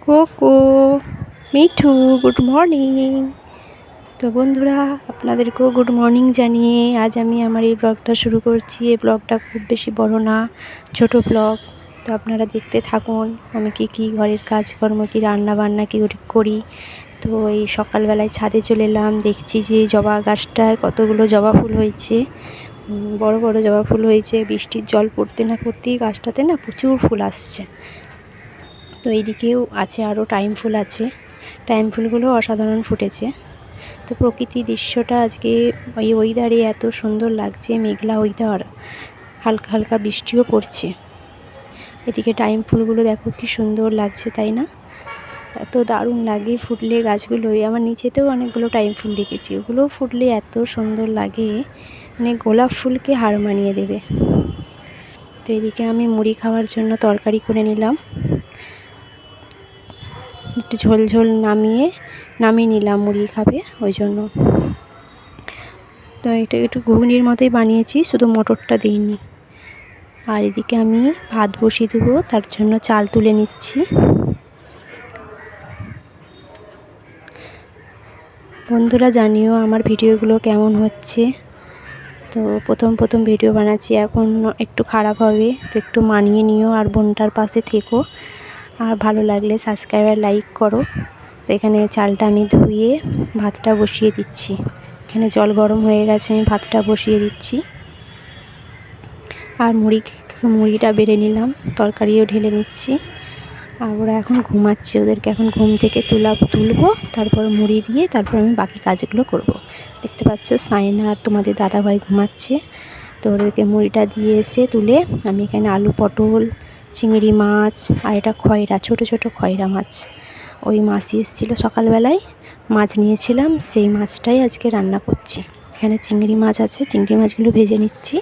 Cocoa, Mithu, good morning. তো বন্ধুরা, আপনাদেরকেও গুড মর্নিং জানিয়ে আজ আমি আমার এই ব্লগটা শুরু করছি। এই ব্লগটা খুব বেশি বড় না, ছোট ব্লগ। তো আপনারা দেখতে থাকুন আমি কি ঘরের কাজকর্ম, কি রান্না বান্না কি করি। তো এই সকালবেলায় ছাদে চলে এলাম, দেখছি যে জবা গাছটায় কতগুলো জবা ফুল হয়েছে, বড় বড় জবা ফুল হয়েছে। বৃষ্টির জল পড়তে না পড়তেই গাছটাতে না প্রচুর ফুল আসছে। তো এইদিকেও আছে, আরও টাইম ফুল আছে, টাইম ফুলগুলো অসাধারণ ফুটেছে। তো প্রকৃতির দৃশ্যটা আজকে ওই ওয়েদারে এত সুন্দর লাগছে, মেঘলা ওয়েদার, হালকা হালকা বৃষ্টিও পড়ছে। এদিকে টাইম ফুলগুলো দেখো কি সুন্দর লাগছে, তাই না? এত দারুণ লাগে ফুটলে গাছগুলোই। আমার নিচেতেও অনেকগুলো টাইম ফুল রেখেছি, ওগুলোও ফুটলে এত সুন্দর লাগে, মানে গোলাপ ফুলকে হার মানিয়ে দেবে। তো এদিকে আমি মুড়ি খাওয়ার জন্য তরকারি করে নিলাম, একটু ঝোল ঝোল নামিয়ে নিলাম, মুড়ি খাবে ওই জন্য। তো এটা একটু ঘুগনির মতোই বানিয়েছি, শুধু মটরটা দিইনি। আর এদিকে আমি ভাত বসিয়ে দেবো, তার জন্য চাল তুলে নিচ্ছি। বন্ধুরা জানিও আমার ভিডিওগুলো কেমন হচ্ছে। তো প্রথম ভিডিও বানাচ্ছি, এখন একটু খারাপ হবে, তো একটু মানিয়ে নিও আর বোনটার পাশে থেকো। আর ভালো লাগলে সাবস্ক্রাইব আর লাইক করো। তো এখানে চালটা আমি ধুয়ে ভাতটা বসিয়ে দিচ্ছি। এখানে জল গরম হয়ে গেছে, আমি ভাতটা বসিয়ে দিচ্ছি। আর মুড়িটা বেড়ে নিলাম, তরকারিও ঢেলে নিচ্ছি। আর ওরা এখন ঘুমাচ্ছে, ওদেরকে এখন ঘুম থেকে তুলবো, তারপর মুড়ি দিয়ে তারপর আমি বাকি কাজগুলো করব। দেখতে পাচ্ছ সাইনা আর তোমাদের দাদাভাই ঘুমাচ্ছে। তো ওদেরকে মুড়িটা দিয়ে এসে তুলে আমি এখানে আলু পটল, চিংড়ি মাছ আর এটা খয়রা, ছোট ছোট খয়রা মাছ। ওই মাছই এসেছিলো সকালবেলায়, মাছ নিয়েছিলাম, সেই মাছটাই আজকে রান্না করছি। এখানে চিংড়ি মাছ আছে, চিংড়ি মাছগুলো ভেজে নিচ্ছি।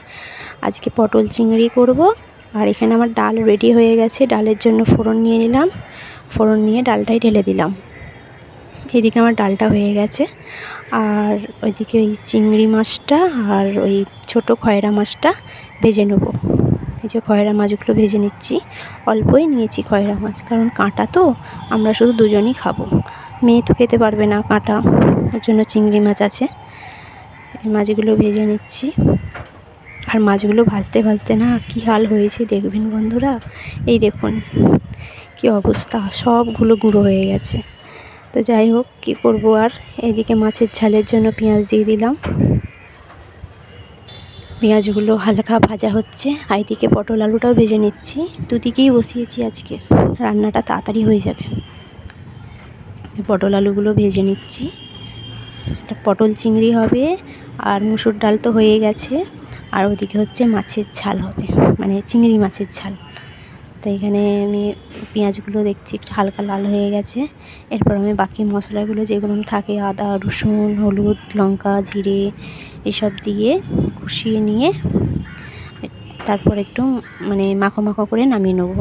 আজকে পটল চিংড়ি করব। আর এখানে আমার ডাল রেডি হয়ে গেছে, ডালের জন্য ফোড়ন নিয়ে নিলাম, ফোড়ন নিয়ে ডালটাই ঢেলে দিলাম। এদিকে আমার ডালটা হয়ে গেছে। আর ওইদিকে ওই চিংড়ি মাছটা আর ওই ছোট খয়রা মাছটা ভেজে নেব। এই যে খয়রা মাছগুলো ভেজে নিচ্ছি, অল্পই নিয়েছি খয়রা মাছ, কারণ কাঁটা তো, আমরা শুধু দুজনই খাবো, মেয়ে তো খেতে পারবে না কাঁটা, ওর জন্য চিংড়ি মাছ আছে। এই মাছগুলো ভেজে নিচ্ছি। আর মাছগুলো ভাজতে ভাজতে না কী হাল হয়েছে দেখবেন বন্ধুরা, এই দেখুন কি অবস্থা, সবগুলো গুঁড়ো হয়ে গেছে। তো যাই হোক, কী করবো আর। এইদিকে মাছের ঝালের জন্য পেঁয়াজ দিয়ে দিলাম, পেঁয়াজগুলো হালকা ভাজা হচ্ছে। আর এদিকে পটল আলুটাও ভেজে নিচ্ছি, দুদিকেই বসিয়েছি আজকে, রান্নাটা তাড়াতাড়ি হয়ে যাবে। পটল আলুগুলো ভেজে নিচ্ছি, এটা পটল চিংড়ি হবে। আর মুসুর ডাল তো হয়ে গেছে, আর ওদিকে হচ্ছে মাছের ঝাল হবে, মানে চিংড়ি মাছের ঝাল। তো এখানে আমি পেঁয়াজগুলো দেখছি একটু হালকা লাল হয়ে গেছে। এরপর আমি বাকি মশলাগুলো যেগুলো থাকে, আদা রসুন হলুদ লঙ্কা জিরে এসব দিয়ে কষিয়ে নিয়ে তারপর একটু মানে মাখো মাখো করে নামিয়ে নেব।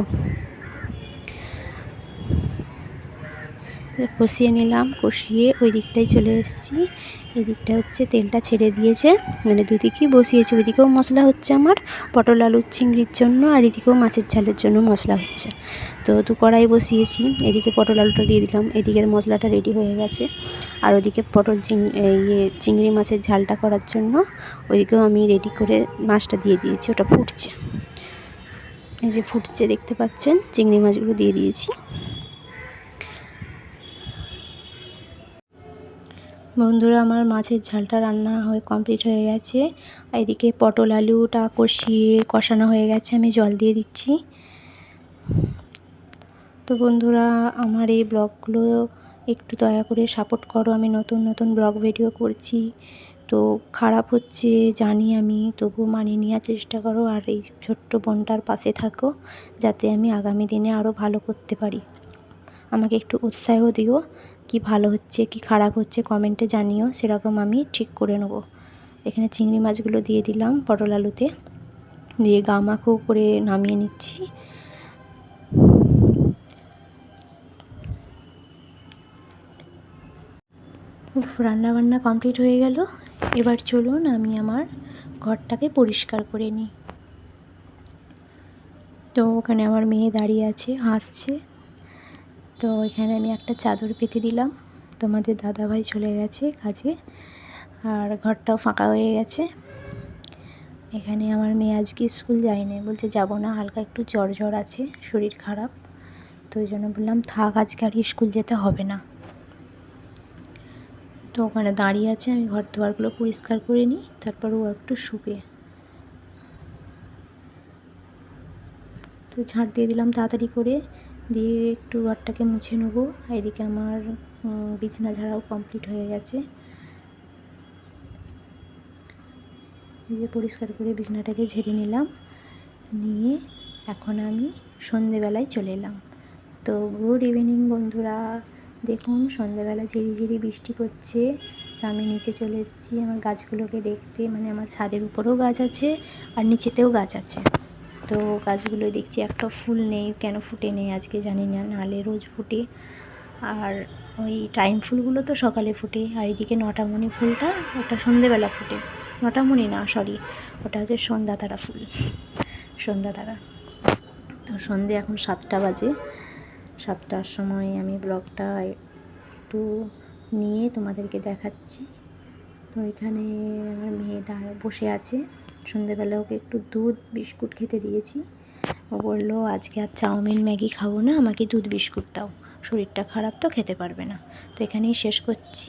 কষিয়ে নিলাম, কষিয়ে ওই দিকটায় চলে এসেছি। এই দিকটা হচ্ছে তেলটা ছেড়ে দিয়েছে, মানে দুদিকেই বসিয়েছি, ওইদিকেও মশলা হচ্ছে আমার পটল আলুর চিংড়ির জন্য, আর এদিকেও মাছের ঝালের জন্য মশলা হচ্ছে। তো দু কড়াই বসিয়েছি, এদিকে পটল আলুটা দিয়ে দিলাম, এদিকের মশলাটা রেডি হয়ে গেছে। আর ওদিকে চিংড়ি মাছের ঝালটা করার জন্য ওইদিকেও আমি রেডি করে মাছটা দিয়ে দিয়েছি, ওটা ফুটছে, এই যে ফুটছে দেখতে পাচ্ছেন, চিংড়ি মাছগুলো দিয়ে দিয়েছি। বন্ধুরা আমার মাছের ঝালটা রান্না হয়ে কমপ্লিট হয়ে গেছে। এদিকে পটল আলুটা কষানো হয়ে গেছে, আমি জল দিয়ে দিচ্ছি। তো বন্ধুরা আমার এই ব্লগগুলো একটু দয়া করে সাপোর্ট করো, আমি নতুন নতুন ব্লগ ভিডিও করছি, তো খারাপ হচ্ছে জানি আমি, তবু মানিয়ে নেওয়ার চেষ্টা করো। আর এই ছোট্ট বোনটার পাশে থাকো, যাতে আমি আগামী দিনে আরও ভালো করতে পারি। আমাকে একটু উৎসাহ দিও, কি ভালো হচ্ছে কি খারাপ হচ্ছে কমেন্টে জানিও, সেরকম আমি ঠিক করে নেব। এখানে চিংড়ি মাছগুলো দিয়ে দিলাম পটল আলুতে, দিয়ে গামাখো করে নামিয়ে নিচ্ছি। রান্নাবান্না কমপ্লিট হয়ে গেল। এবার চলুন আমি আমার ঘরটাকে পরিষ্কার করে নিই। তো ওখানে আমার মেয়ে দাঁড়িয়ে আছে, হাসছে। তো এখানে আমি একটা চাদর পেতে দিলাম। তোমাদের দাদাভাই চলে গেছে কাজে, আর ঘরটাও ফাঁকা হয়ে গেছে। এখানে আমার মেয়ে আজকে স্কুল যায়নি, বলছে যাবো না, হালকা একটু জ্বর আছে, শরীর খারাপ। তো ওই জন্য বললাম থাক, আজকে আর স্কুল যেতে হবে না। তো ওখানে দাঁড়িয়ে আছে, আমি ঘর দুয়ারগুলো পরিষ্কার করে নিই, তারপর ও একটু শুবে। তো ঝাঁট দিয়ে দিলাম তাড়াতাড়ি করে, দিয়ে একটু ঘরটাকে মুছে নেবো। এদিকে আমার বিছানা ঝাড়াও কমপ্লিট হয়ে গেছে। দিয়ে পরিষ্কার করে বিছানাটাকে ঝেড়ে নিলাম, নিয়ে এখন আমি সন্ধেবেলায় চলে এলাম। তো গুড ইভিনিং বন্ধুরা, দেখুন সন্ধেবেলা ঝিরিঝিরি বৃষ্টি পড়ছে। তো আমি নিচে চলে এসেছি আমার গাছগুলোকে দেখতে, মানে আমার ছাদের উপরেও গাছ আছে আর নিচেতেও গাছ আছে। তো গাছগুলো দেখছি একটা ফুল নেই, কেন ফুটে নেই আজকে জানি না, নাহলে রোজ ফুটে। আর ওই টাইম ফুলগুলো তো সকালে ফুটে, আর এদিকে নটামণি ফুলটা ওটা সন্ধেবেলা ফুটে। নটামণি না, সরি, ওটা হচ্ছে সন্ধ্যাতারা ফুল, সন্ধ্যাতারা। তো সন্ধে এখন 7টা বাজে। 7টার সময় আমি ব্লগটা একটু নিয়ে তোমাদেরকে দেখাচ্ছি। তো এখানে আমার মেয়ে বসে আছে, সন্ধেবেলা ওকে একটু দুধ বিস্কুট খেতে দিয়েছি। ও বললো আজকে আর চাউমিন ম্যাগি খাবো না, আমাকে দুধ বিস্কুট দাও, শরীরটা খারাপ তো খেতে পারবে না। তো এখানেই শেষ করছি।